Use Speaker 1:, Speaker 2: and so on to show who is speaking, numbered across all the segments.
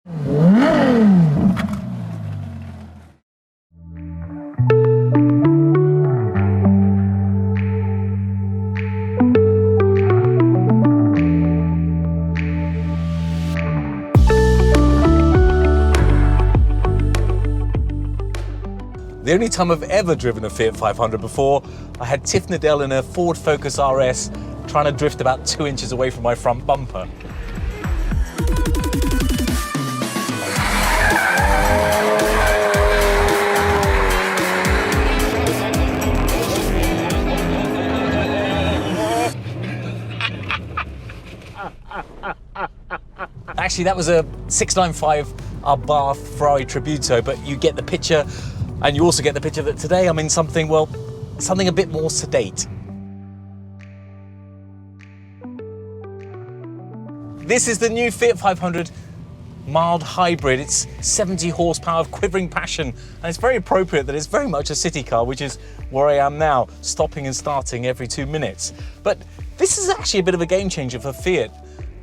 Speaker 1: The only time I've ever driven a Fiat 500 before, I had Tiff Nadell in a Ford Focus RS trying to drift about 2 inches away from my front bumper. Actually, that was a 695 Abarth Ferrari Tributo, but you get the picture. And you also get the picture that today I'm in something, well, something a bit more sedate. This is the new Fiat 500 mild hybrid. It's 70 horsepower of quivering passion, and it's very appropriate that it's very much a city car, which is where I am now, stopping and starting every 2 minutes. But this is actually a bit of a game changer for Fiat,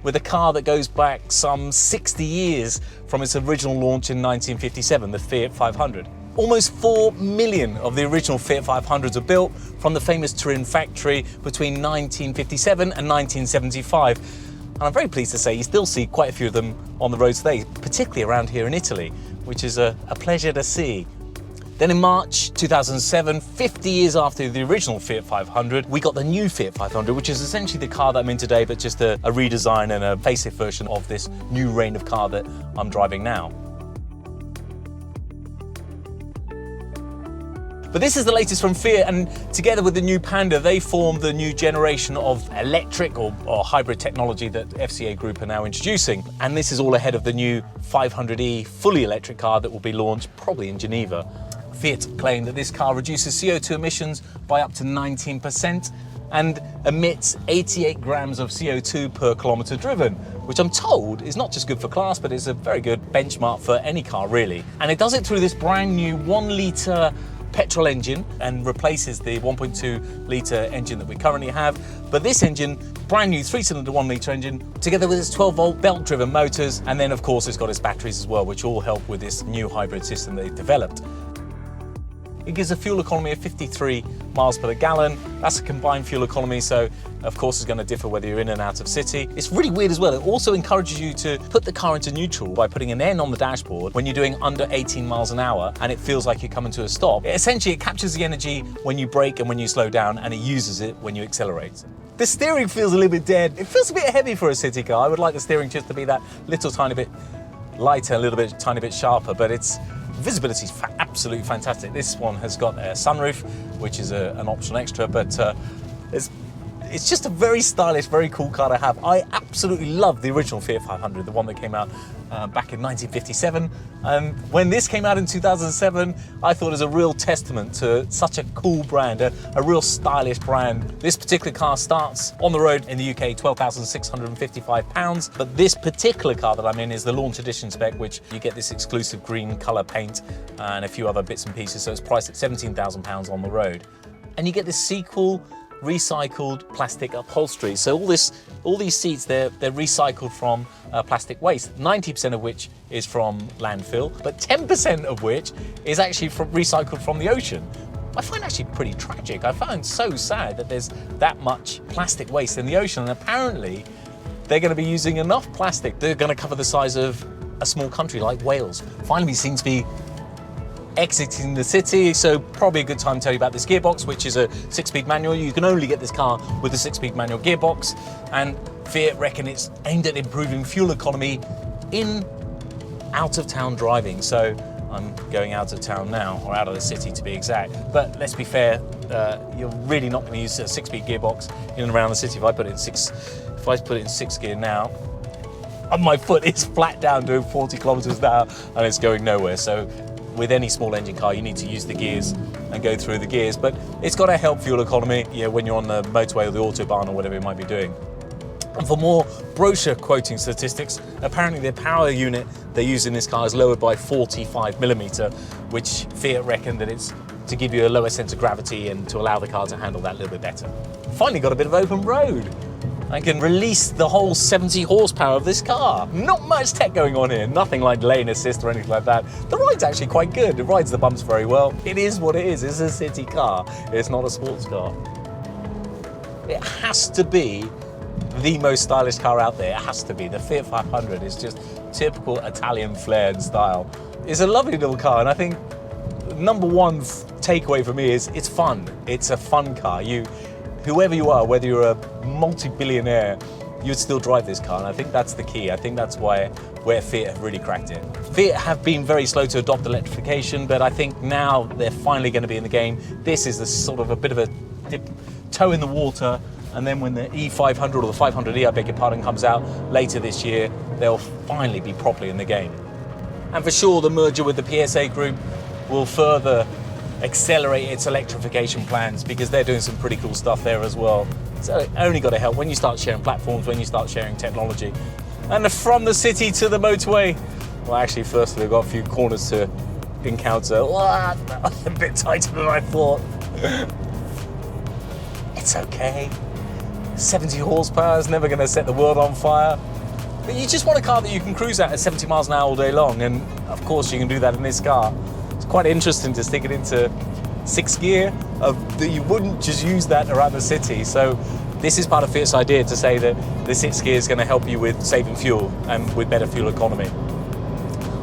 Speaker 1: with a car that goes back some 60 years from its original launch in 1957, the Fiat 500. Almost 4 million of the original Fiat 500s are built from the famous Turin factory between 1957 and 1975. And I'm very pleased to say you still see quite a few of them on the roads today, particularly around here in Italy, which is a pleasure to see. Then in March 2007, 50 years after the original Fiat 500, we got the new Fiat 500, which is essentially the car that I'm in today, but just a redesign and a facelift version of this new reign of car that I'm driving now. But this is the latest from Fiat, and together with the new Panda, they form the new generation of electric or hybrid technology that FCA Group are now introducing. And this is all ahead of the new 500e fully electric car that will be launched probably in Geneva. Fiat claim that this car reduces CO2 emissions by up to 19% and emits 88 grams of CO2 per kilometre driven, which I'm told is not just good for class, but it's a very good benchmark for any car really. And it does it through this brand new 1 litre petrol engine and replaces the 1.2 litre engine that we currently have. But this engine, brand new 3-cylinder 1 litre engine, together with its 12-volt belt-driven motors, and then of course it's got its batteries as well, which all help with this new hybrid system they've developed. It gives a fuel economy of 53 miles per gallon. That's a combined fuel economy, so of course it's going to differ whether you're in and out of city. It's really weird as well. It also encourages you to put the car into neutral by putting an N on the dashboard when you're doing under 18 miles an hour and it feels like you're coming to a stop. Essentially, it captures the energy when you brake and when you slow down, and it uses it when you accelerate. The steering feels a little bit dead. It feels a bit heavy for a city car. I would like the steering just to be that little tiny bit lighter, a little bit tiny bit sharper, but visibility is absolutely fantastic. This one has got a sunroof, which is an optional extra, but it's just a very stylish, very cool car to have. I absolutely love the original Fiat 500, the one that came out back in 1957. And when this came out in 2007, I thought it was a real testament to such a cool brand, a real stylish brand. This particular car starts on the road in the UK, £12,655. But this particular car that I'm in is the launch edition spec, which you get this exclusive green colour paint and a few other bits and pieces. So it's priced at £17,000 on the road. And you get this sequel recycled plastic upholstery. So all these seats, they're recycled from plastic waste, 90% of which is from landfill, but 10% of which is actually recycled from the ocean. I find actually pretty tragic. I find so sad that there's that much plastic waste in the ocean, and apparently they're going to be using enough plastic. They're going to cover the size of a small country like Wales. Finally seems to be exiting the city, so probably a good time to tell you about this Gearbox, which is a 6-speed manual. You can only get this car with a 6-speed manual gearbox, and Fiat reckon it's aimed at improving fuel economy in out-of-town driving. So I'm going out of town now, or out of the city to be exact. But let's be fair, you're really not going to use a 6-speed gearbox in and around the city. If I put it in 6 gear now, my foot is flat down doing 40 kilometers an hour and it's going nowhere. So with any small engine car, you need to use the gears and go through the gears, but it's got to help fuel economy, when you're on the motorway or the autobahn or whatever you might be doing. And for more brochure quoting statistics, apparently the power unit they use in this car is lowered by 45mm, which Fiat reckon that it's to give you a lower sense of gravity and to allow the car to handle that a little bit better. Finally got a bit of open road. I can release the whole 70 horsepower of this car. Not much tech going on here, nothing like lane assist or anything like that. The ride's actually quite good. It rides the bumps very well. It is what it is. It's a city car. It's not a sports car. It has to be the most stylish car out there. It has to be. The Fiat 500 is just typical Italian flair and style. It's a lovely little car, and I think number one takeaway for me is it's fun. It's a fun car. Whoever you are, whether you're a multi-billionaire, you'd still drive this car, and I think that's the key. I think that's where Fiat have really cracked it. Fiat have been very slow to adopt electrification, but I think now they're finally going to be in the game. This is a sort of a bit of a toe in the water, and then when the E500 or the 500e, I beg your pardon, comes out later this year, they'll finally be properly in the game. And for sure, the merger with the PSA group will further accelerate its electrification plans, because they're doing some pretty cool stuff there as well. So it only got to help when you start sharing platforms, when you start sharing technology. And from the city to the motorway, well, actually, firstly, we've got a few corners to encounter. That was a bit tighter than I thought. It's okay. 70 horsepower is never going to set the world on fire. But you just want a car that you can cruise at 70 miles an hour all day long, and of course you can do that in this car. It's quite interesting to stick it into 6th gear, that you wouldn't just use that around the city. So this is part of Fiat's idea to say that the 6th gear is going to help you with saving fuel and with better fuel economy.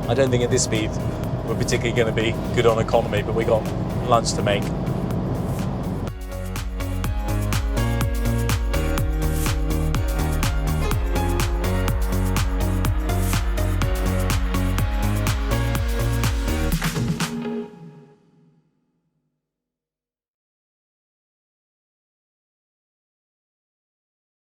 Speaker 1: I don't think at this speed we're particularly going to be good on economy, but we got lunch to make.